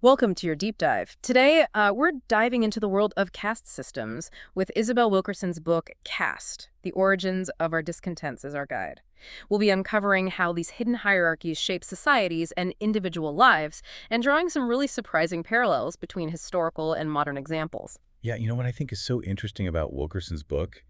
Welcome to your deep dive. Today, we're diving into the world of caste systems with Isabel Wilkerson's book, Caste, The Origins of Our Discontents as our guide. We'll be uncovering how these hidden hierarchies shape societies and individual lives, and drawing some really surprising parallels between historical and modern examples. Yeah, what I think is so interesting about Wilkerson's book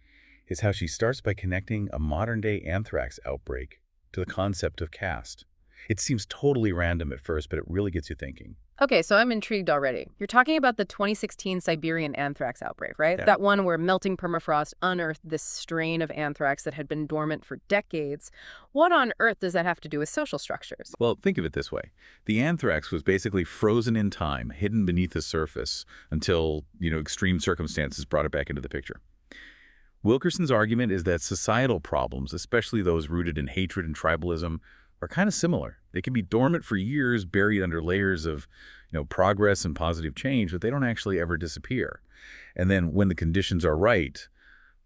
is how she starts by connecting a modern-day anthrax outbreak to the concept of caste. It seems totally random at first, but it really gets you thinking. Okay, so I'm intrigued already. You're talking about the 2016 Siberian anthrax outbreak, right? Yeah. That one where melting permafrost unearthed this strain of anthrax that had been dormant for decades. What on earth does that have to do with social structures? Well, think of it this way. The anthrax was basically frozen in time, hidden beneath the surface until, extreme circumstances brought it back into the picture. Wilkerson's argument is that societal problems, especially those rooted in hatred and tribalism, are kind of similar. They can be dormant for years, buried under layers of, progress and positive change, but they don't actually ever disappear. And then when the conditions are right,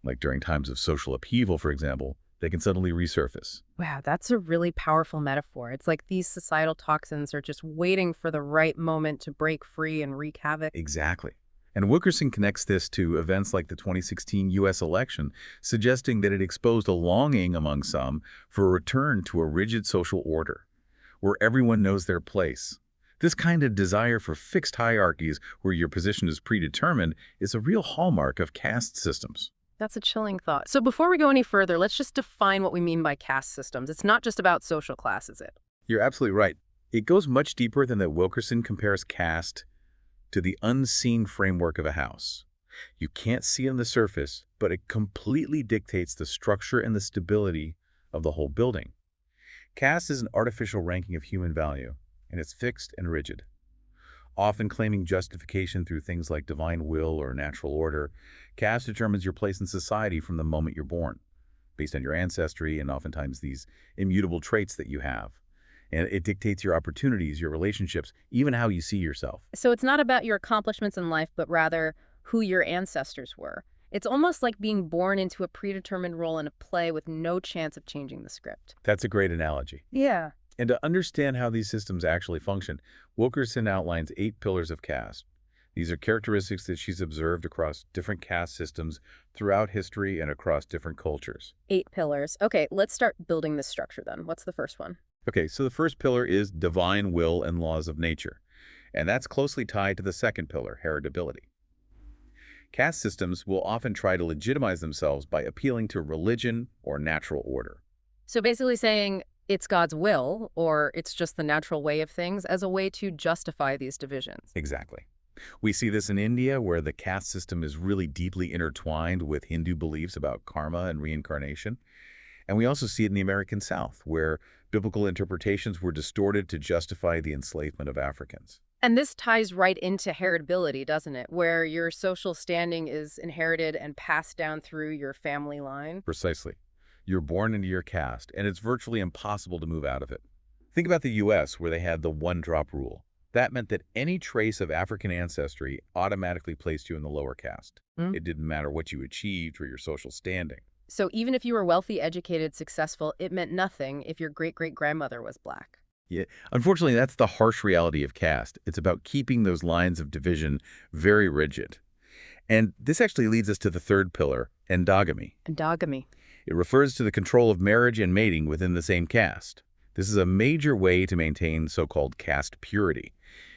like during times of social upheaval, for example, they can suddenly resurface. Wow, that's a really powerful metaphor. It's like these societal toxins are just waiting for the right moment to break free and wreak havoc. Exactly. And Wilkerson connects this to events like the 2016 U.S. election, suggesting that it exposed a longing among some for a return to a rigid social order, where everyone knows their place. This kind of desire for fixed hierarchies where your position is predetermined is a real hallmark of caste systems. That's a chilling thought. So before we go any further, let's just define what we mean by caste systems. It's not just about social class, is it? You're absolutely right. It goes much deeper than that. Wilkerson compares caste to the unseen framework of a house. You can't see on the surface, but it completely dictates the structure and the stability of the whole building. Caste is an artificial ranking of human value, and it's fixed and rigid. Often claiming justification through things like divine will or natural order, caste determines your place in society from the moment you're born, based on your ancestry and oftentimes these immutable traits that you have. And it dictates your opportunities, your relationships, even how you see yourself. So it's not about your accomplishments in life, but rather who your ancestors were. It's almost like being born into a predetermined role in a play with no chance of changing the script. That's a great analogy. Yeah. And to understand how these systems actually function, Wilkerson outlines 8 pillars of caste. These are characteristics that she's observed across different caste systems throughout history and across different cultures. 8 pillars. Okay, let's start building this structure then. What's the first one? Okay, so the first pillar is divine will and laws of nature, and that's closely tied to the second pillar, heritability. Caste systems will often try to legitimize themselves by appealing to religion or natural order. So basically saying it's God's will, or it's just the natural way of things, as a way to justify these divisions. Exactly. We see this in India, where the caste system is really deeply intertwined with Hindu beliefs about karma and reincarnation. And we also see it in the American South, where biblical interpretations were distorted to justify the enslavement of Africans. And this ties right into heritability, doesn't it? Where your social standing is inherited and passed down through your family line. Precisely. You're born into your caste, and it's virtually impossible to move out of it. Think about the U.S., where they had the one-drop rule. That meant that any trace of African ancestry automatically placed you in the lower caste. Mm. It didn't matter what you achieved or your social standing. So even if you were wealthy, educated, successful, it meant nothing if your great-great-grandmother was black. Yeah. Unfortunately, that's the harsh reality of caste. It's about keeping those lines of division very rigid. And this actually leads us to the third pillar, endogamy. Endogamy. It refers to the control of marriage and mating within the same caste. This is a major way to maintain so-called caste purity.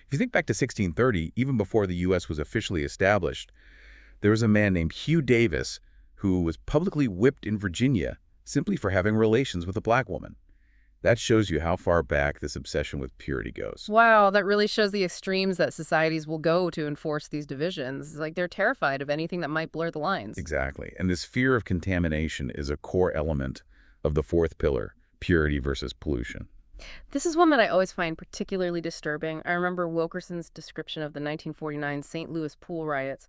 If you think back to 1630, even before the U.S. was officially established, there was a man named Hugh Davis who was publicly whipped in Virginia simply for having relations with a black woman. That shows you how far back this obsession with purity goes. Wow, that really shows the extremes that societies will go to enforce these divisions. It's like they're terrified of anything that might blur the lines. Exactly. And this fear of contamination is a core element of the fourth pillar, purity versus pollution. This is one that I always find particularly disturbing. I remember Wilkerson's description of the 1949 St. Louis pool riots,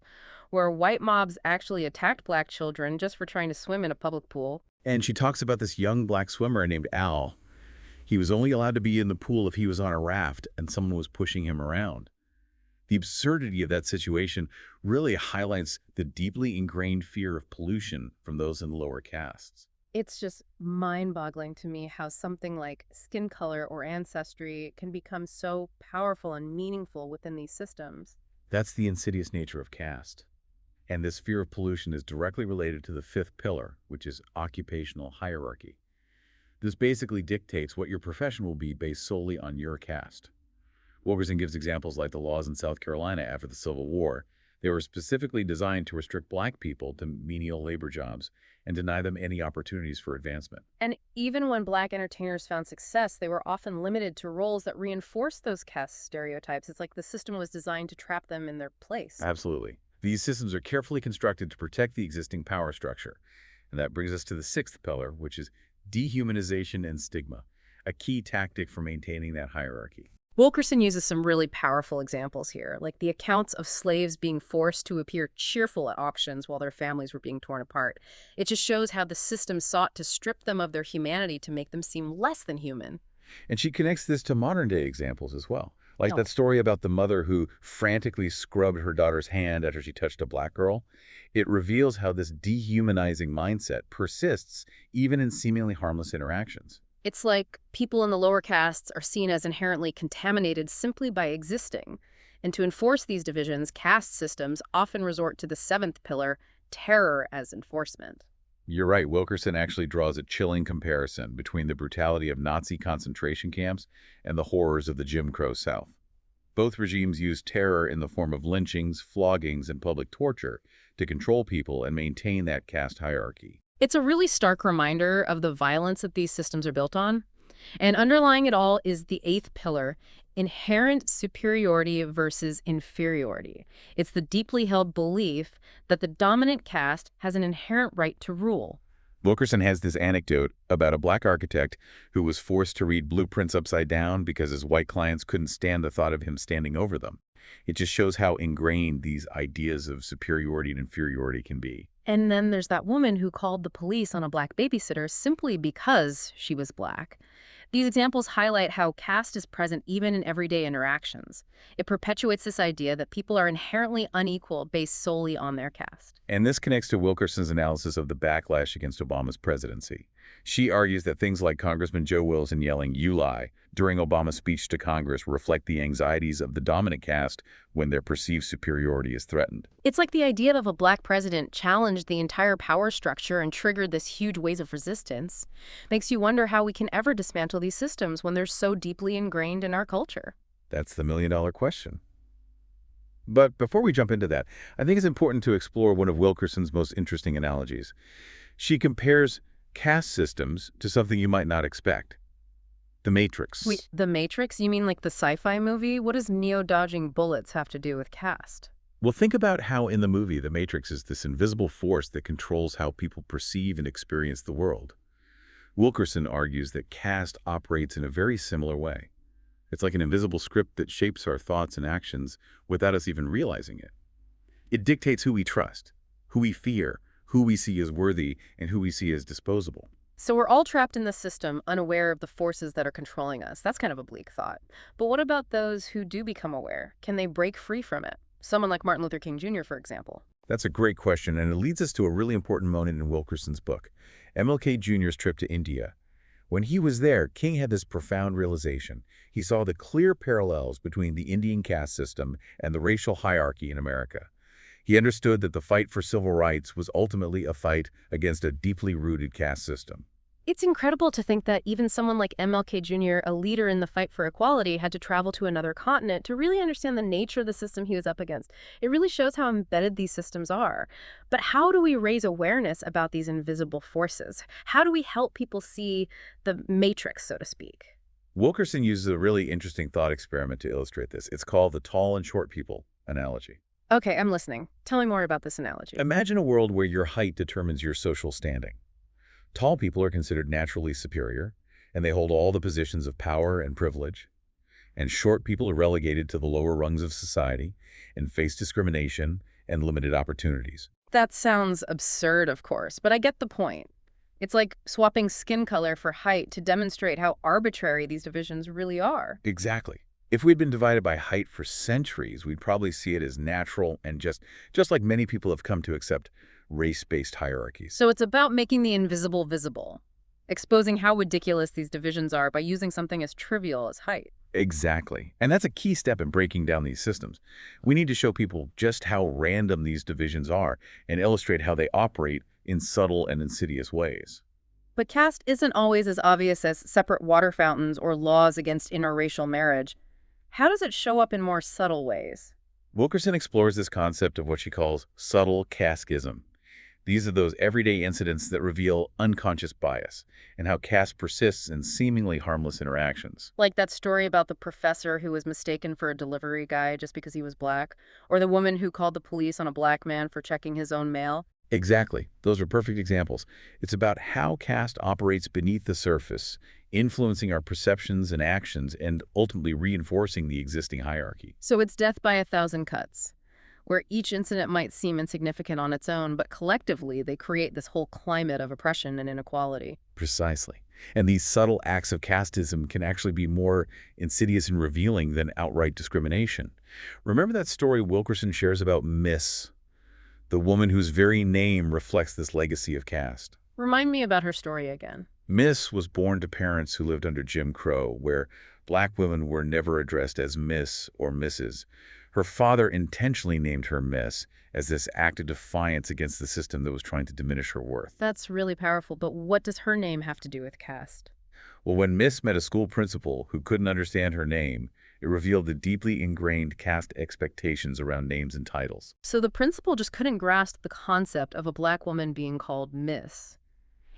where white mobs actually attacked black children just for trying to swim in a public pool. And she talks about this young black swimmer named Al. He was only allowed to be in the pool if he was on a raft and someone was pushing him around. The absurdity of that situation really highlights the deeply ingrained fear of pollution from those in the lower castes. It's just mind-boggling to me how something like skin color or ancestry can become so powerful and meaningful within these systems. That's the insidious nature of caste. And this fear of pollution is directly related to the fifth pillar, which is occupational hierarchy. This basically dictates what your profession will be based solely on your caste. Wilkerson gives examples like the laws in South Carolina after the Civil War. They were specifically designed to restrict black people to menial labor jobs and deny them any opportunities for advancement. And even when Black entertainers found success, they were often limited to roles that reinforced those caste stereotypes. It's like the system was designed to trap them in their place. Absolutely. These systems are carefully constructed to protect the existing power structure. And that brings us to the sixth pillar, which is dehumanization and stigma, a key tactic for maintaining that hierarchy. Wilkerson uses some really powerful examples here, like the accounts of slaves being forced to appear cheerful at auctions while their families were being torn apart. It just shows how the system sought to strip them of their humanity to make them seem less than human. And she connects this to modern-day examples as well, like No. that story about the mother who frantically scrubbed her daughter's hand after she touched a black girl. It reveals how this dehumanizing mindset persists even in seemingly harmless interactions. It's like people in the lower castes are seen as inherently contaminated simply by existing. And to enforce these divisions, caste systems often resort to the seventh pillar, terror as enforcement. You're right, Wilkerson actually draws a chilling comparison between the brutality of Nazi concentration camps and the horrors of the Jim Crow South. Both regimes used terror in the form of lynchings, floggings, and public torture to control people and maintain that caste hierarchy. It's a really stark reminder of the violence that these systems are built on. And underlying it all is the eighth pillar, inherent superiority versus inferiority. It's the deeply held belief that the dominant caste has an inherent right to rule. Wilkerson has this anecdote about a black architect who was forced to read blueprints upside down because his white clients couldn't stand the thought of him standing over them. It just shows how ingrained these ideas of superiority and inferiority can be. And then there's that woman who called the police on a black babysitter simply because she was black. These examples highlight how caste is present even in everyday interactions. It perpetuates this idea that people are inherently unequal based solely on their caste. And this connects to Wilkerson's analysis of the backlash against Obama's presidency. She argues that things like Congressman Joe Wilson yelling, "You lie," during Obama's speech to Congress reflect the anxieties of the dominant caste when their perceived superiority is threatened. It's like the idea of a black president challenged the entire power structure and triggered this huge wave of resistance. Makes you wonder how we can ever dismantle these systems when they're so deeply ingrained in our culture. That's the million-dollar question. But before we jump into that, I think it's important to explore one of Wilkerson's most interesting analogies. She compares caste systems to something you might not expect. The Matrix. Wait, The Matrix? You mean like the sci-fi movie? What does Neo dodging bullets have to do with caste? Well, think about how in the movie The Matrix is this invisible force that controls how people perceive and experience the world. Wilkerson argues that caste operates in a very similar way. It's like an invisible script that shapes our thoughts and actions without us even realizing it. It dictates who we trust, who we fear, who we see as worthy, and who we see as disposable. So we're all trapped in the system, unaware of the forces that are controlling us. That's kind of a bleak thought. But what about those who do become aware? Can they break free from it? Someone like Martin Luther King Jr., for example. That's a great question, and it leads us to a really important moment in Wilkerson's book, MLK Jr.'s trip to India. When he was there, King had this profound realization. He saw the clear parallels between the Indian caste system and the racial hierarchy in America. He understood that the fight for civil rights was ultimately a fight against a deeply rooted caste system. It's incredible to think that even someone like MLK Jr., a leader in the fight for equality, had to travel to another continent to really understand the nature of the system he was up against. It really shows how embedded these systems are. But how do we raise awareness about these invisible forces? How do we help people see the matrix, so to speak? Wilkerson uses a really interesting thought experiment to illustrate this. It's called the tall and short people analogy. Okay, I'm listening. Tell me more about this analogy. Imagine a world where your height determines your social standing. Tall people are considered naturally superior, and they hold all the positions of power and privilege. And short people are relegated to the lower rungs of society and face discrimination and limited opportunities. That sounds absurd, of course, but I get the point. It's like swapping skin color for height to demonstrate how arbitrary these divisions really are. Exactly. If we'd been divided by height for centuries, we'd probably see it as natural and just like many people have come to accept race-based hierarchies. So it's about making the invisible visible, exposing how ridiculous these divisions are by using something as trivial as height. Exactly. And that's a key step in breaking down these systems. We need to show people just how random these divisions are and illustrate how they operate in subtle and insidious ways. But caste isn't always as obvious as separate water fountains or laws against interracial marriage. How does it show up in more subtle ways? Wilkerson explores this concept of what she calls subtle casteism. These are those everyday incidents that reveal unconscious bias and how caste persists in seemingly harmless interactions. Like that story about the professor who was mistaken for a delivery guy just because he was black, or the woman who called the police on a black man for checking his own mail. Exactly. Those are perfect examples. It's about how caste operates beneath the surface, influencing our perceptions and actions and ultimately reinforcing the existing hierarchy. So it's death by a thousand cuts, where each incident might seem insignificant on its own, but collectively they create this whole climate of oppression and inequality. Precisely. And these subtle acts of casteism can actually be more insidious and revealing than outright discrimination. Remember that story Wilkerson shares about Miss, the woman whose very name reflects this legacy of caste? Remind me about her story again. Miss was born to parents who lived under Jim Crow, where black women were never addressed as Miss or Mrs. Her father intentionally named her Miss as this act of defiance against the system that was trying to diminish her worth. That's really powerful, but what does her name have to do with caste? Well, when Miss met a school principal who couldn't understand her name, it revealed the deeply ingrained caste expectations around names and titles. So the principal just couldn't grasp the concept of a black woman being called Miss.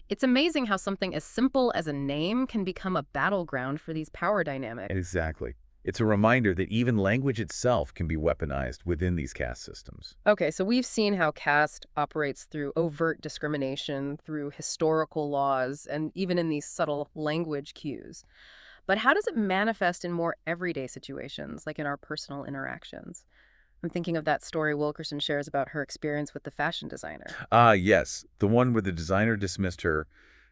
It's amazing how something as simple as a name can become a battleground for these power dynamics. Exactly. It's a reminder that even language itself can be weaponized within these caste systems. Okay, so we've seen how caste operates through overt discrimination, through historical laws, and even in these subtle language cues. But how does it manifest in more everyday situations, like in our personal interactions? I'm thinking of that story Wilkerson shares about her experience with the fashion designer. Ah, yes, the one where the designer dismissed her,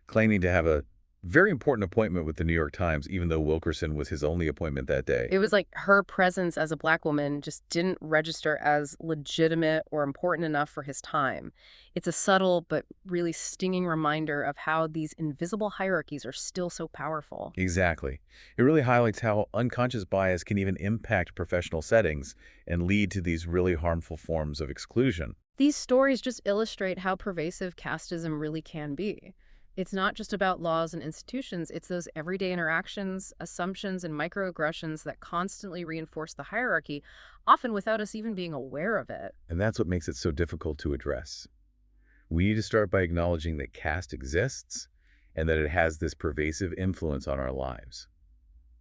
claiming to have a very important appointment with the New York Times, even though Wilkerson was his only appointment that day. It was like her presence as a black woman just didn't register as legitimate or important enough for his time. It's a subtle but really stinging reminder of how these invisible hierarchies are still so powerful. Exactly. It really highlights how unconscious bias can even impact professional settings and lead to these really harmful forms of exclusion. These stories just illustrate how pervasive casteism really can be. It's not just about laws and institutions, it's those everyday interactions, assumptions, and microaggressions that constantly reinforce the hierarchy, often without us even being aware of it. And that's what makes it so difficult to address. We need to start by acknowledging that caste exists and that it has this pervasive influence on our lives.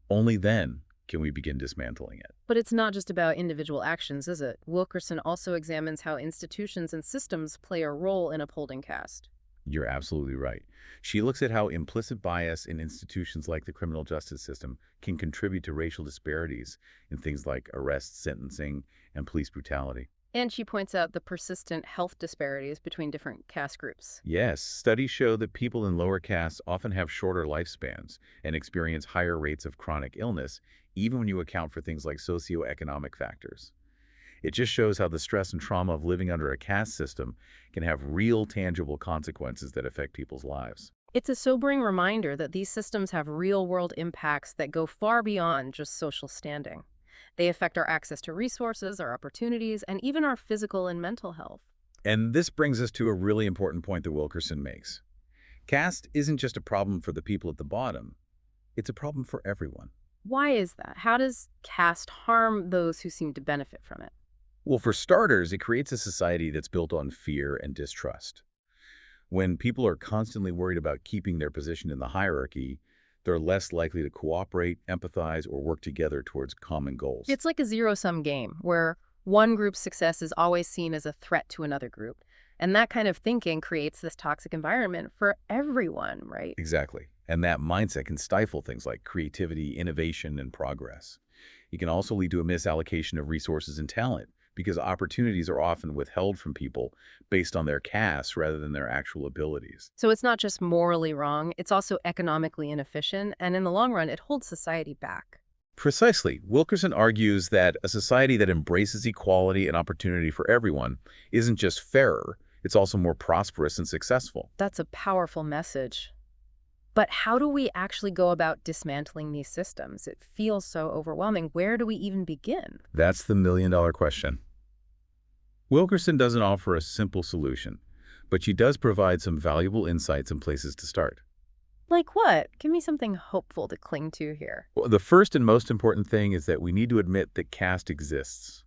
Only then can we begin dismantling it. But it's not just about individual actions, is it? Wilkerson also examines how institutions and systems play a role in upholding caste. You're absolutely right. She looks at how implicit bias in institutions like the criminal justice system can contribute to racial disparities in things like arrest, sentencing, and police brutality. And she points out the persistent health disparities between different caste groups. Yes, studies show that people in lower castes often have shorter lifespans and experience higher rates of chronic illness, even when you account for things like socioeconomic factors. It just shows how the stress and trauma of living under a caste system can have real, tangible consequences that affect people's lives. It's a sobering reminder that these systems have real-world impacts that go far beyond just social standing. They affect our access to resources, our opportunities, and even our physical and mental health. And this brings us to a really important point that Wilkerson makes. Caste isn't just a problem for the people at the bottom. It's a problem for everyone. Why is that? How does caste harm those who seem to benefit from it? Well, for starters, it creates a society that's built on fear and distrust. When people are constantly worried about keeping their position in the hierarchy, they're less likely to cooperate, empathize, or work together towards common goals. It's like a zero-sum game, where one group's success is always seen as a threat to another group. And that kind of thinking creates this toxic environment for everyone, right? Exactly. And that mindset can stifle things like creativity, innovation, and progress. It can also lead to a misallocation of resources and talent, because opportunities are often withheld from people based on their caste rather than their actual abilities. So it's not just morally wrong, it's also economically inefficient, and in the long run, it holds society back. Precisely. Wilkerson argues that a society that embraces equality and opportunity for everyone isn't just fairer, It's also more prosperous and successful. That's a powerful message. But how do we actually go about dismantling these systems? It feels so overwhelming. Where do we even begin? That's the million-dollar question. Wilkerson doesn't offer a simple solution, but she does provide some valuable insights and places to start. Like what? Give me something hopeful to cling to here. Well, the first and most important thing is that we need to admit that caste exists.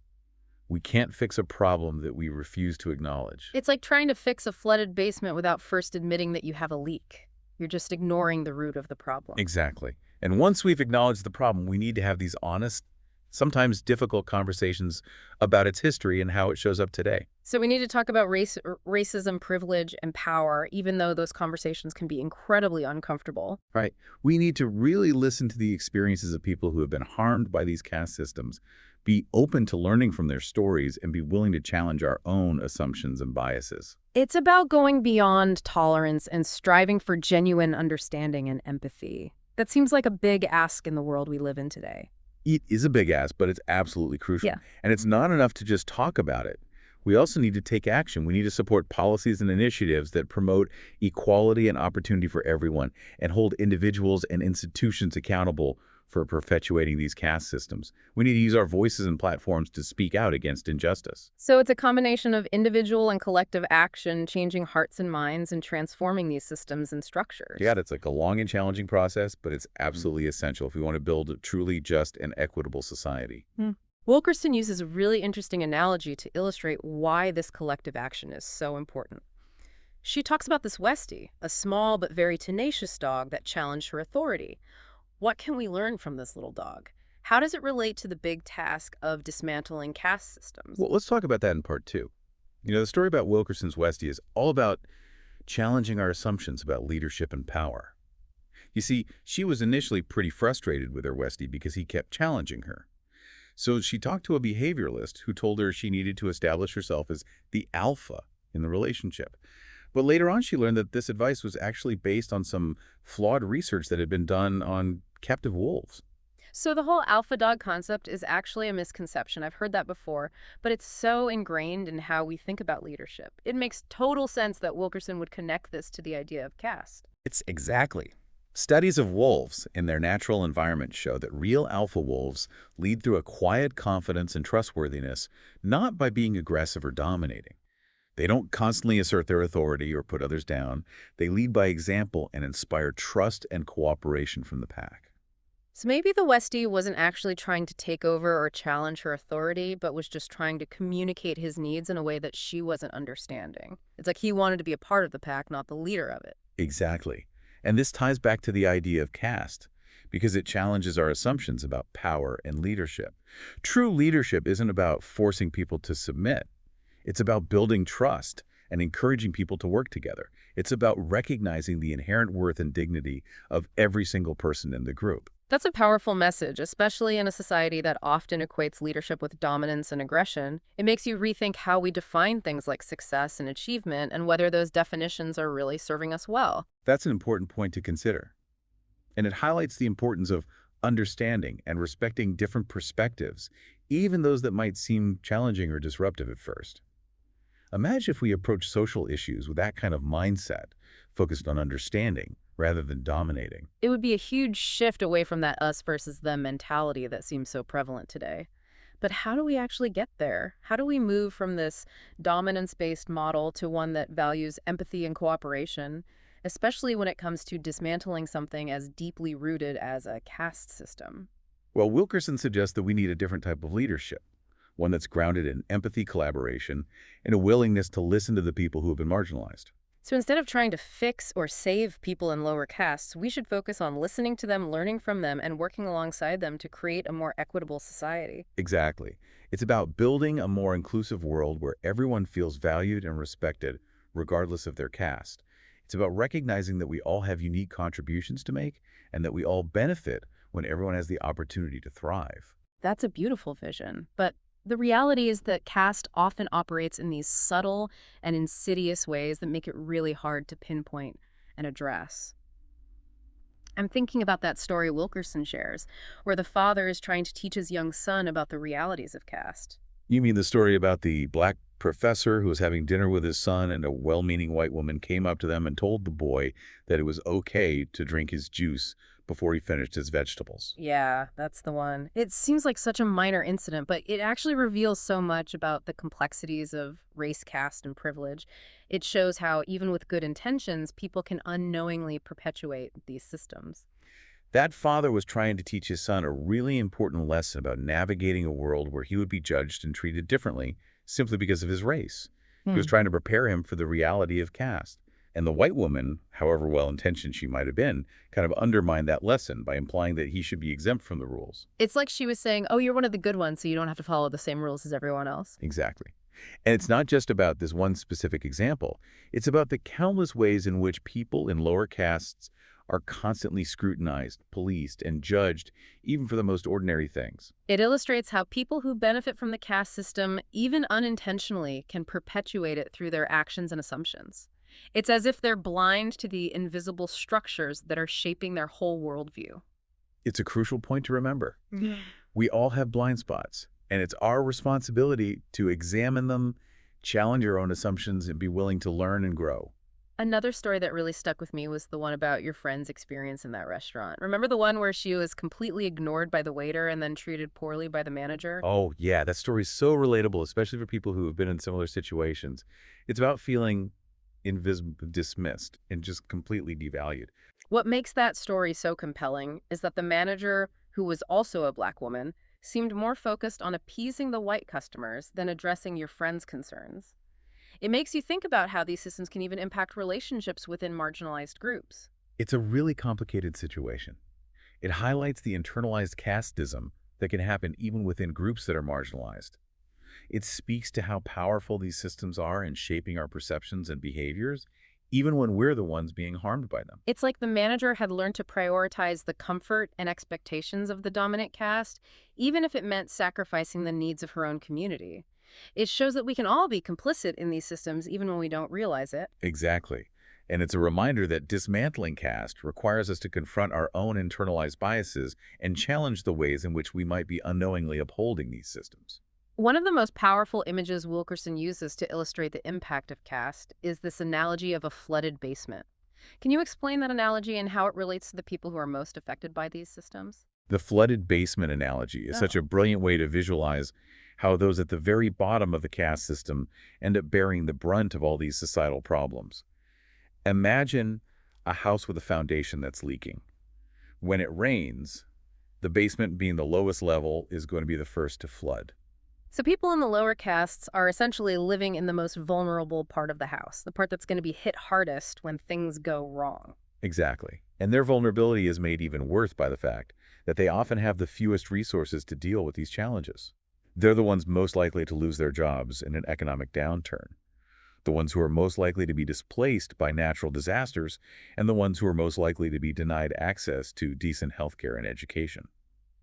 We can't fix a problem that we refuse to acknowledge. It's like trying to fix a flooded basement without first admitting that you have a leak. You're just ignoring the root of the problem. Exactly. And once we've acknowledged the problem, we need to have these honest, sometimes difficult conversations about its history and how it shows up today. So we need to talk about racism, privilege, and power, even though those conversations can be incredibly uncomfortable. Right. We need to really listen to the experiences of people who have been harmed by these caste systems, be open to learning from their stories, and be willing to challenge our own assumptions and biases. It's about going beyond tolerance and striving for genuine understanding and empathy. That seems like a big ask in the world we live in today. It is a big ask, but it's absolutely crucial. Yeah. And it's not enough to just talk about it. We also need to take action. We need to support policies and initiatives that promote equality and opportunity for everyone and hold individuals and institutions accountable for perpetuating these caste systems. We need to use our voices and platforms to speak out against injustice. So it's a combination of individual and collective action, changing hearts and minds and transforming these systems and structures. Yeah, it's like a long and challenging process, but it's absolutely essential if we want to build a truly just and equitable society. Wilkerson uses a really interesting analogy to illustrate why this collective action is so important. She talks about this Westie, a small but very tenacious dog that challenged her authority. What can we learn from this little dog? How does it relate to the big task of dismantling caste systems? Well, let's talk about that in part 2. The story about Wilkerson's Westie is all about challenging our assumptions about leadership and power. You see, she was initially pretty frustrated with her Westie because he kept challenging her. So she talked to a behavioralist who told her she needed to establish herself as the alpha in the relationship. But later on, she learned that this advice was actually based on some flawed research that had been done on captive wolves. So the whole alpha dog concept is actually a misconception. I've heard that before, but it's so ingrained in how we think about leadership. It makes total sense that Wilkerson would connect this to the idea of caste. It's exactly. Studies of wolves in their natural environment show that real alpha wolves lead through a quiet confidence and trustworthiness, not by being aggressive or dominating. They don't constantly assert their authority or put others down. They lead by example and inspire trust and cooperation from the pack. So maybe the Westie wasn't actually trying to take over or challenge her authority, but was just trying to communicate his needs in a way that she wasn't understanding. It's like he wanted to be a part of the pack, not the leader of it. Exactly. And this ties back to the idea of caste, because it challenges our assumptions about power and leadership. True leadership isn't about forcing people to submit. It's about building trust and encouraging people to work together. It's about recognizing the inherent worth and dignity of every single person in the group. That's a powerful message, especially in a society that often equates leadership with dominance and aggression. It makes you rethink how we define things like success and achievement and whether those definitions are really serving us well. That's an important point to consider. And it highlights the importance of understanding and respecting different perspectives, even those that might seem challenging or disruptive at first. Imagine if we approach social issues with that kind of mindset, focused on understanding rather than dominating. It would be a huge shift away from that us versus them mentality that seems so prevalent today. But how do we actually get there? How do we move from this dominance-based model to one that values empathy and cooperation, especially when it comes to dismantling something as deeply rooted as a caste system? Well, Wilkerson suggests that we need a different type of leadership, one that's grounded in empathy, collaboration, and a willingness to listen to the people who have been marginalized. So instead of trying to fix or save people in lower castes, we should focus on listening to them, learning from them, and working alongside them to create a more equitable society. Exactly. It's about building a more inclusive world where everyone feels valued and respected, regardless of their caste. It's about recognizing that we all have unique contributions to make and that we all benefit when everyone has the opportunity to thrive. That's a beautiful vision, but the reality is that caste often operates in these subtle and insidious ways that make it really hard to pinpoint and address. I'm thinking about that story Wilkerson shares, where the father is trying to teach his young son about the realities of caste. You mean the story about the black professor who was having dinner with his son, and a well-meaning white woman came up to them and told the boy that it was okay to drink his juice before he finished his vegetables. Yeah, that's the one. It seems like such a minor incident, but it actually reveals so much about the complexities of race, caste, and privilege. It shows how, even with good intentions, people can unknowingly perpetuate these systems. That father was trying to teach his son a really important lesson about navigating a world where he would be judged and treated differently simply because of his race. He was Hmm. trying to prepare him for the reality of caste. And the white woman, however well-intentioned she might have been, kind of undermined that lesson by implying that he should be exempt from the rules. It's like she was saying, oh, you're one of the good ones, so you don't have to follow the same rules as everyone else. Exactly. And it's not just about this one specific example. It's about the countless ways in which people in lower castes are constantly scrutinized, policed, and judged, even for the most ordinary things. It illustrates how people who benefit from the caste system, even unintentionally, can perpetuate it through their actions and assumptions. It's as if they're blind to the invisible structures that are shaping their whole worldview. It's a crucial point to remember. Yeah. We all have blind spots, and it's our responsibility to examine them, challenge our own assumptions, and be willing to learn and grow. Another story that really stuck with me was the one about your friend's experience in that restaurant. Remember the one where she was completely ignored by the waiter and then treated poorly by the manager? Oh, yeah, that story is so relatable, especially for people who have been in similar situations. It's about feeling invisible, dismissed, and just completely devalued. What makes that story so compelling is that the manager, who was also a black woman, seemed more focused on appeasing the white customers than addressing your friend's concerns. It makes you think about how these systems can even impact relationships within marginalized groups. It's a really complicated situation. It highlights the internalized casteism that can happen even within groups that are marginalized. It speaks to how powerful these systems are in shaping our perceptions and behaviors, even when we're the ones being harmed by them. It's like the manager had learned to prioritize the comfort and expectations of the dominant caste, even if it meant sacrificing the needs of her own community. It shows that we can all be complicit in these systems even when we don't realize it. Exactly. And it's a reminder that dismantling caste requires us to confront our own internalized biases and challenge the ways in which we might be unknowingly upholding these systems. One of the most powerful images Wilkerson uses to illustrate the impact of caste is this analogy of a flooded basement. Can you explain that analogy and how it relates to the people who are most affected by these systems? The flooded basement analogy is such Oh. a brilliant way to visualize how those at the very bottom of the caste system end up bearing the brunt of all these societal problems. Imagine a house with a foundation that's leaking. When it rains, the basement being the lowest level is going to be the first to flood. So people in the lower castes are essentially living in the most vulnerable part of the house, the part that's going to be hit hardest when things go wrong. Exactly. And their vulnerability is made even worse by the fact that they often have the fewest resources to deal with these challenges. They're the ones most likely to lose their jobs in an economic downturn, the ones who are most likely to be displaced by natural disasters, and the ones who are most likely to be denied access to decent healthcare and education.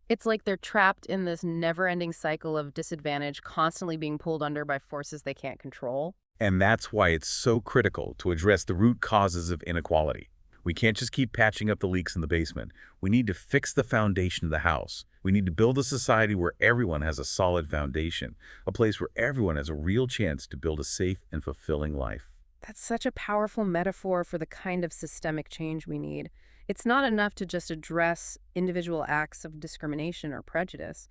It's like they're trapped in this never-ending cycle of disadvantage, constantly being pulled under by forces they can't control. And that's why it's so critical to address the root causes of inequality. We can't just keep patching up the leaks in the basement. We need to fix the foundation of the house. We need to build a society where everyone has a solid foundation, a place where everyone has a real chance to build a safe and fulfilling life. That's such a powerful metaphor for the kind of systemic change we need. It's not enough to just address individual acts of discrimination or prejudice.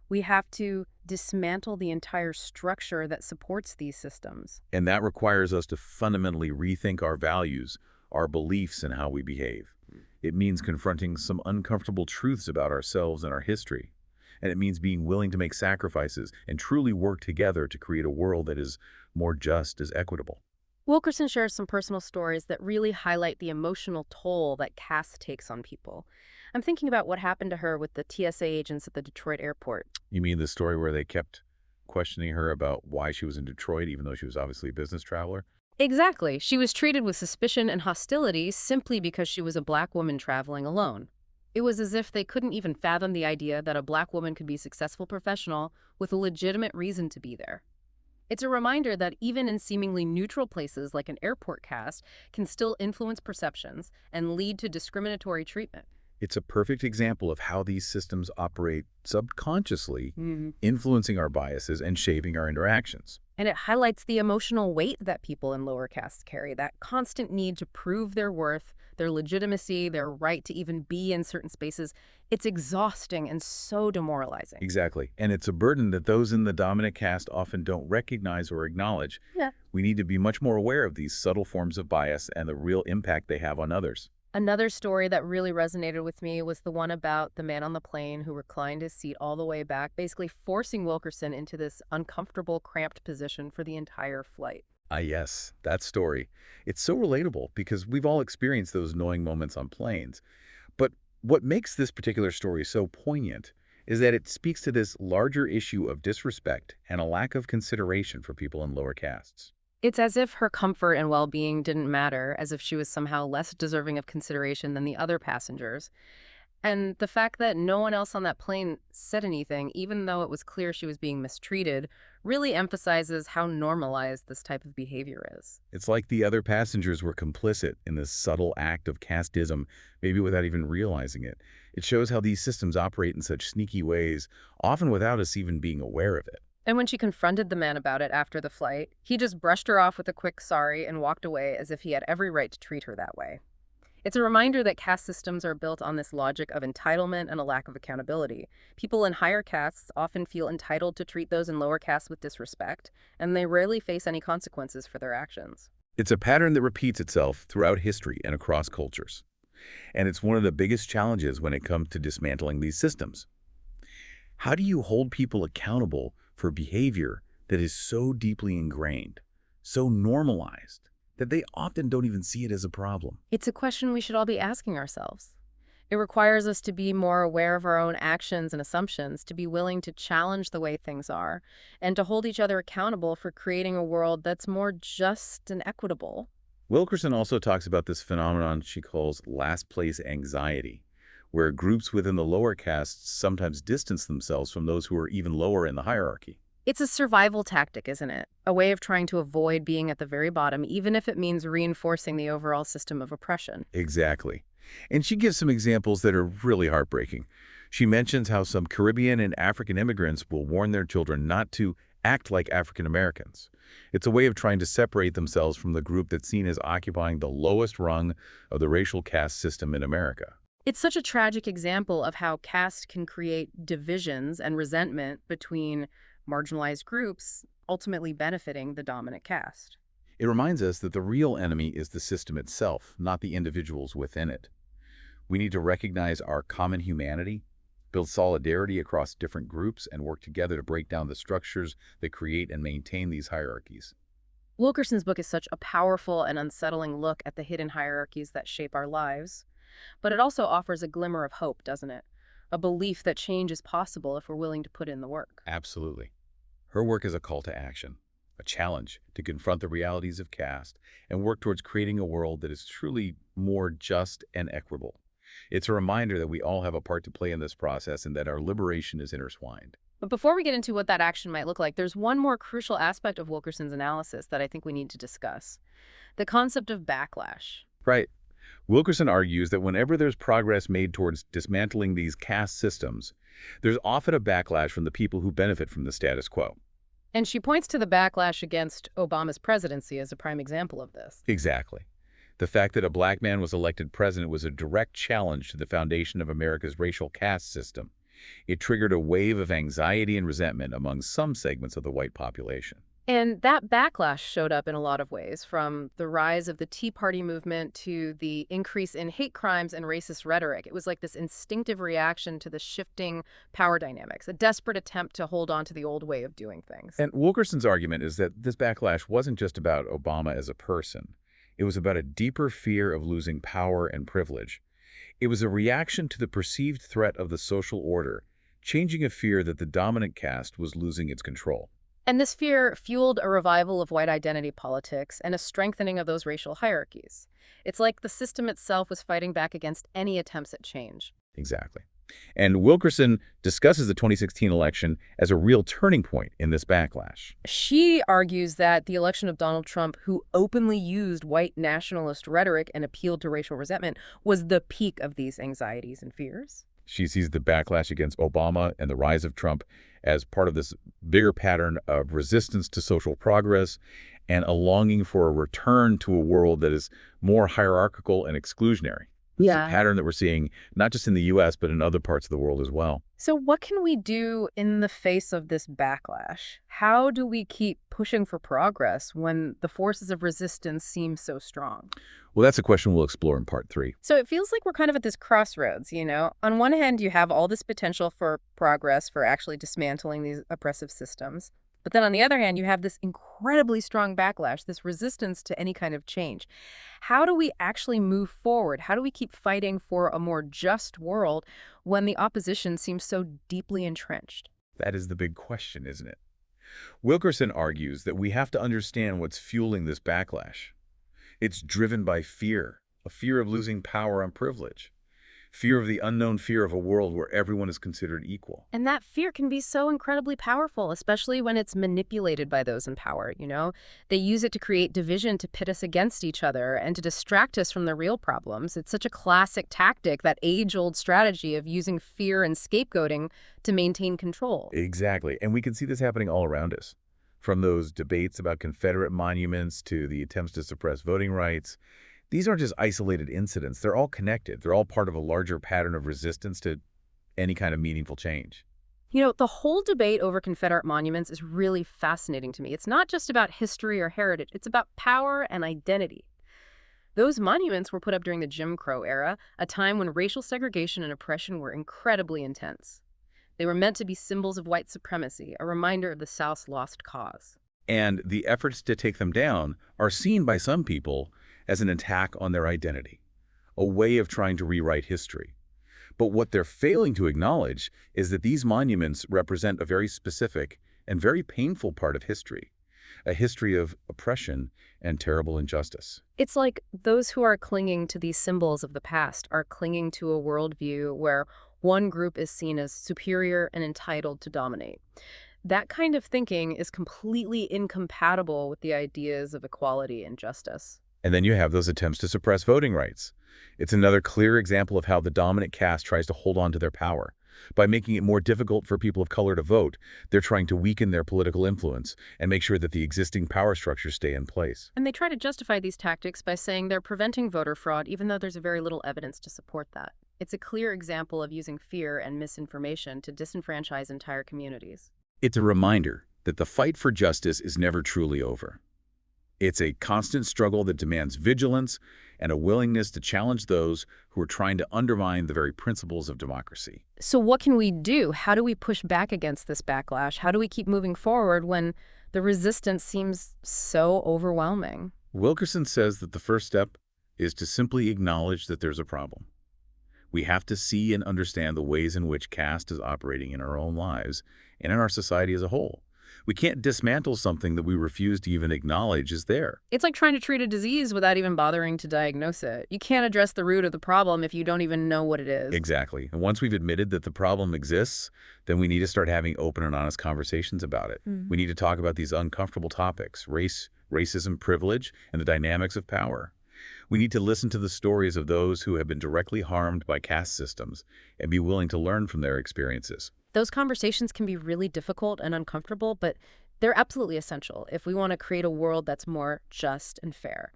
We have to dismantle the entire structure that supports these systems. And that requires us to fundamentally rethink our values, our beliefs, and how we behave. It means confronting some uncomfortable truths about ourselves and our history. And it means being willing to make sacrifices and truly work together to create a world that is more just as equitable. Wilkerson shares some personal stories that really highlight the emotional toll that caste takes on people. I'm thinking about what happened to her with the TSA agents at the Detroit airport. You mean the story where they kept questioning her about why she was in Detroit, even though she was obviously a business traveler? Exactly. She was treated with suspicion and hostility simply because she was a black woman traveling alone. It was as if they couldn't even fathom the idea that a black woman could be a successful professional with a legitimate reason to be there. It's a reminder that even in seemingly neutral places like an airport caste can still influence perceptions and lead to discriminatory treatment. It's a perfect example of how these systems operate subconsciously, influencing our biases and shaping our interactions. And it highlights the emotional weight that people in lower castes carry, that constant need to prove their worth, their legitimacy, their right to even be in certain spaces. It's exhausting and so demoralizing. Exactly. And it's a burden that those in the dominant caste often don't recognize or acknowledge. Yeah. We need to be much more aware of these subtle forms of bias and the real impact they have on others. Another story that really resonated with me was the one about the man on the plane who reclined his seat all the way back, basically forcing Wilkerson into this uncomfortable, cramped position for the entire flight. Ah, yes, that story. It's so relatable because we've all experienced those annoying moments on planes. But what makes this particular story so poignant is that it speaks to this larger issue of disrespect and a lack of consideration for people in lower castes. It's as if her comfort and well-being didn't matter, as if she was somehow less deserving of consideration than the other passengers. And the fact that no one else on that plane said anything, even though it was clear she was being mistreated, really emphasizes how normalized this type of behavior is. It's like the other passengers were complicit in this subtle act of casteism, maybe without even realizing it. It shows how these systems operate in such sneaky ways, often without us even being aware of it. And when she confronted the man about it after the flight, he just brushed her off with a quick sorry and walked away as if he had every right to treat her that way. It's a reminder that caste systems are built on this logic of entitlement and a lack of accountability. People in higher castes often feel entitled to treat those in lower castes with disrespect, and they rarely face any consequences for their actions. It's a pattern that repeats itself throughout history and across cultures. And it's one of the biggest challenges when it comes to dismantling these systems. How do you hold people accountable for behavior that is so deeply ingrained, so normalized, that they often don't even see it as a problem? It's a question we should all be asking ourselves. It requires us to be more aware of our own actions and assumptions, to be willing to challenge the way things are, and to hold each other accountable for creating a world that's more just and equitable. Wilkerson also talks about this phenomenon she calls last place anxiety, where groups within the lower castes sometimes distance themselves from those who are even lower in the hierarchy. It's a survival tactic, isn't it? A way of trying to avoid being at the very bottom, even if it means reinforcing the overall system of oppression. Exactly. And she gives some examples that are really heartbreaking. She mentions how some Caribbean and African immigrants will warn their children not to act like African Americans. It's a way of trying to separate themselves from the group that's seen as occupying the lowest rung of the racial caste system in America. It's such a tragic example of how caste can create divisions and resentment between marginalized groups, ultimately benefiting the dominant caste. It reminds us that the real enemy is the system itself, not the individuals within it. We need to recognize our common humanity, build solidarity across different groups, and work together to break down the structures that create and maintain these hierarchies. Wilkerson's book is such a powerful and unsettling look at the hidden hierarchies that shape our lives, but it also offers a glimmer of hope, doesn't it? A belief that change is possible if we're willing to put in the work. Absolutely. Her work is a call to action, a challenge to confront the realities of caste and work towards creating a world that is truly more just and equitable. It's a reminder that we all have a part to play in this process and that our liberation is intertwined. But before we get into what that action might look like, there's one more crucial aspect of Wilkerson's analysis that I think we need to discuss: the concept of backlash. Right. Wilkerson argues that whenever there's progress made towards dismantling these caste systems, there's often a backlash from the people who benefit from the status quo. And she points to the backlash against Obama's presidency as a prime example of this. Exactly. The fact that a black man was elected president was a direct challenge to the foundation of America's racial caste system. It triggered a wave of anxiety and resentment among some segments of the white population. And that backlash showed up in a lot of ways, from the rise of the Tea Party movement to the increase in hate crimes and racist rhetoric. It was like this instinctive reaction to the shifting power dynamics, a desperate attempt to hold on to the old way of doing things. And Wilkerson's argument is that this backlash wasn't just about Obama as a person. It was about a deeper fear of losing power and privilege. It was a reaction to the perceived threat of the social order, changing a fear that the dominant caste was losing its control. And this fear fueled a revival of white identity politics and a strengthening of those racial hierarchies. It's like the system itself was fighting back against any attempts at change. Exactly. And Wilkerson discusses the 2016 election as a real turning point in this backlash. She argues that the election of Donald Trump, who openly used white nationalist rhetoric and appealed to racial resentment, was the peak of these anxieties and fears. She sees the backlash against Obama and the rise of Trump as part of this bigger pattern of resistance to social progress and a longing for a return to a world that is more hierarchical and exclusionary. This is a Yeah. pattern that we're seeing not just in the U.S., but in other parts of the world as well. So what can we do in the face of this backlash? How do we keep pushing for progress when the forces of resistance seem so strong? Well, that's a question we'll explore in part 3. So it feels like we're kind of at this crossroads, you know? On one hand, you have all this potential for progress, for actually dismantling these oppressive systems. But then on the other hand, you have this incredibly strong backlash, this resistance to any kind of change. How do we actually move forward? How do we keep fighting for a more just world when the opposition seems so deeply entrenched? That is the big question, isn't it? Wilkerson argues that we have to understand what's fueling this backlash. It's driven by fear, a fear of losing power and privilege, fear of the unknown, fear of a world where everyone is considered equal. And that fear can be so incredibly powerful, especially when it's manipulated by those in power, you know? They use it to create division, to pit us against each other, and to distract us from the real problems. It's such a classic tactic, that age-old strategy of using fear and scapegoating to maintain control. Exactly, and we can see this happening all around us. From those debates about Confederate monuments to the attempts to suppress voting rights, these aren't just isolated incidents. They're all connected. They're all part of a larger pattern of resistance to any kind of meaningful change. You know, the whole debate over Confederate monuments is really fascinating to me. It's not just about history or heritage. It's about power and identity. Those monuments were put up during the Jim Crow era, a time when racial segregation and oppression were incredibly intense. They were meant to be symbols of white supremacy, a reminder of the South's lost cause. And the efforts to take them down are seen by some people as an attack on their identity, a way of trying to rewrite history. But what they're failing to acknowledge is that these monuments represent a very specific and very painful part of history, a history of oppression and terrible injustice. It's like those who are clinging to these symbols of the past are clinging to a worldview where one group is seen as superior and entitled to dominate. That kind of thinking is completely incompatible with the ideas of equality and justice. And then you have those attempts to suppress voting rights. It's another clear example of how the dominant caste tries to hold on to their power. By making it more difficult for people of color to vote, they're trying to weaken their political influence and make sure that the existing power structures stay in place. And they try to justify these tactics by saying they're preventing voter fraud, even though there's very little evidence to support that. It's a clear example of using fear and misinformation to disenfranchise entire communities. It's a reminder that the fight for justice is never truly over. It's a constant struggle that demands vigilance and a willingness to challenge those who are trying to undermine the very principles of democracy. So what can we do? How do we push back against this backlash? How do we keep moving forward when the resistance seems so overwhelming? Wilkerson says that the first step is to simply acknowledge that there's a problem. We have to see and understand the ways in which caste is operating in our own lives and in our society as a whole. We can't dismantle something that we refuse to even acknowledge is there. It's like trying to treat a disease without even bothering to diagnose it. You can't address the root of the problem if you don't even know what it is. Exactly. And once we've admitted that the problem exists, then we need to start having open and honest conversations about it. We need to talk about these uncomfortable topics: race, racism, privilege, and the dynamics of power. We need to listen to the stories of those who have been directly harmed by caste systems and be willing to learn from their experiences. Those conversations can be really difficult and uncomfortable, but they're absolutely essential if we want to create a world that's more just and fair.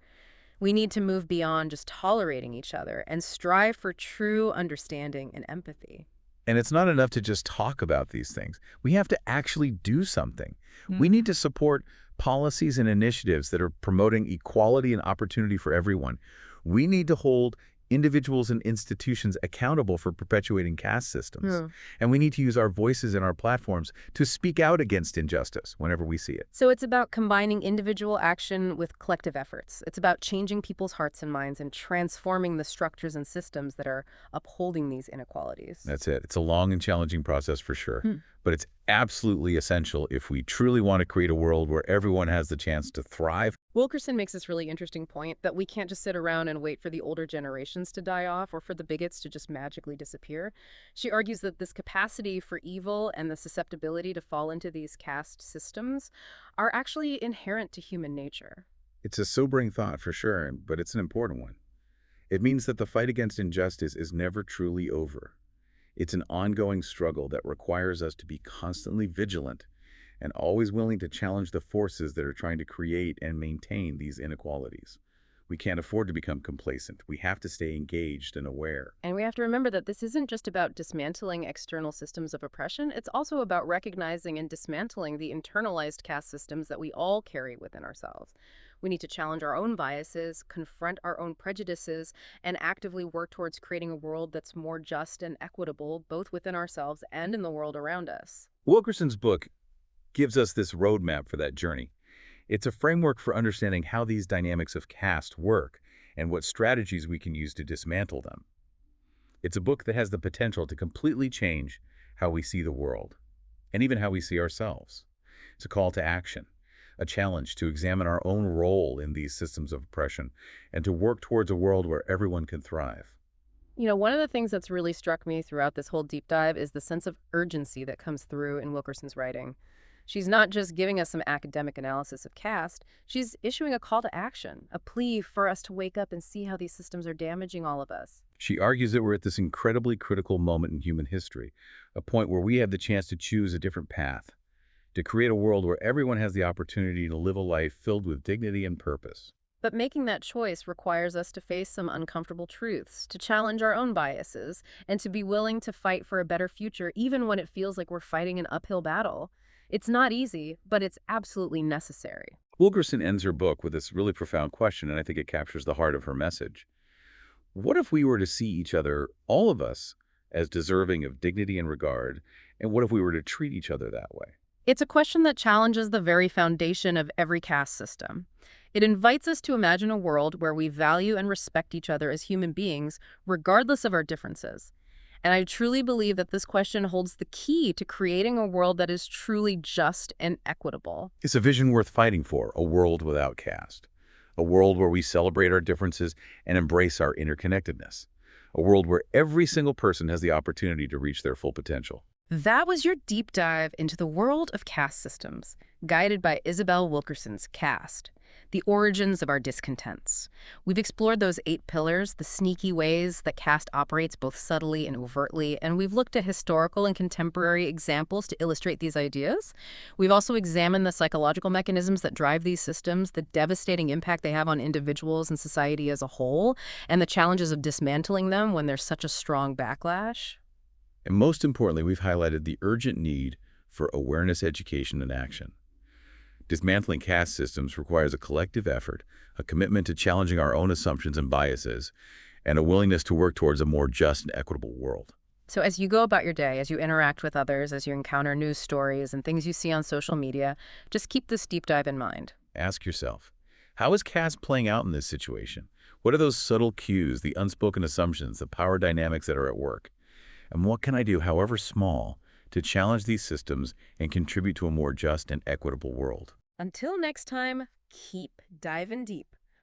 We need to move beyond just tolerating each other and strive for true understanding and empathy. And it's not enough to just talk about these things. We have to actually do something. We need to support policies and initiatives that are promoting equality and opportunity for everyone. We need to hold individuals and institutions accountable for perpetuating caste systems. And we need to use our voices and our platforms to speak out against injustice whenever we see it. So it's about combining individual action with collective efforts. It's about changing people's hearts and minds and transforming the structures and systems that are upholding these inequalities. That's it. It's a long and challenging process for sure. But it's absolutely essential if we truly want to create a world where everyone has the chance to thrive. Wilkerson makes this really interesting point that we can't just sit around and wait for the older generations to die off or for the bigots to just magically disappear. She argues that this capacity for evil and the susceptibility to fall into these caste systems are actually inherent to human nature. It's a sobering thought for sure, but it's an important one. It means that the fight against injustice is never truly over. It's an ongoing struggle that requires us to be constantly vigilant and always willing to challenge the forces that are trying to create and maintain these inequalities. We can't afford to become complacent. We have to stay engaged and aware. And we have to remember that this isn't just about dismantling external systems of oppression. It's also about recognizing and dismantling the internalized caste systems that we all carry within ourselves. We need to challenge our own biases, confront our own prejudices, and actively work towards creating a world that's more just and equitable, both within ourselves and in the world around us. Wilkerson's book gives us this roadmap for that journey. It's a framework for understanding how these dynamics of caste work and what strategies we can use to dismantle them. It's a book that has the potential to completely change how we see the world and even how we see ourselves. It's a call to action, a challenge to examine our own role in these systems of oppression and to work towards a world where everyone can thrive. One of the things that's really struck me throughout this whole deep dive is the sense of urgency that comes through in Wilkerson's writing. She's not just giving us some academic analysis of caste, she's issuing a call to action, a plea for us to wake up and see how these systems are damaging all of us. She argues that we're at this incredibly critical moment in human history, a point where we have the chance to choose a different path, to create a world where everyone has the opportunity to live a life filled with dignity and purpose. But making that choice requires us to face some uncomfortable truths, to challenge our own biases, and to be willing to fight for a better future even when it feels like we're fighting an uphill battle. It's not easy, but it's absolutely necessary. Wilkerson ends her book with this really profound question, and I think it captures the heart of her message. What if we were to see each other, all of us, as deserving of dignity and regard, and what if we were to treat each other that way? It's a question that challenges the very foundation of every caste system. It invites us to imagine a world where we value and respect each other as human beings, regardless of our differences. And I truly believe that this question holds the key to creating a world that is truly just and equitable. It's a vision worth fighting for, a world without caste. A world where we celebrate our differences and embrace our interconnectedness. A world where every single person has the opportunity to reach their full potential. That was your deep dive into the world of caste systems, guided by Isabel Wilkerson's Caste, the origins of our discontents. We've explored those 8 pillars, the sneaky ways that caste operates both subtly and overtly, and we've looked at historical and contemporary examples to illustrate these ideas. We've also examined the psychological mechanisms that drive these systems, the devastating impact they have on individuals and society as a whole, and the challenges of dismantling them when there's such a strong backlash. And most importantly, we've highlighted the urgent need for awareness, education, and action. Dismantling caste systems requires a collective effort, a commitment to challenging our own assumptions and biases, and a willingness to work towards a more just and equitable world. So as you go about your day, as you interact with others, as you encounter news stories and things you see on social media, just keep this deep dive in mind. Ask yourself, how is caste playing out in this situation? What are those subtle cues, the unspoken assumptions, the power dynamics that are at work? And what can I do, however small, to challenge these systems and contribute to a more just and equitable world? Until next time, keep diving deep.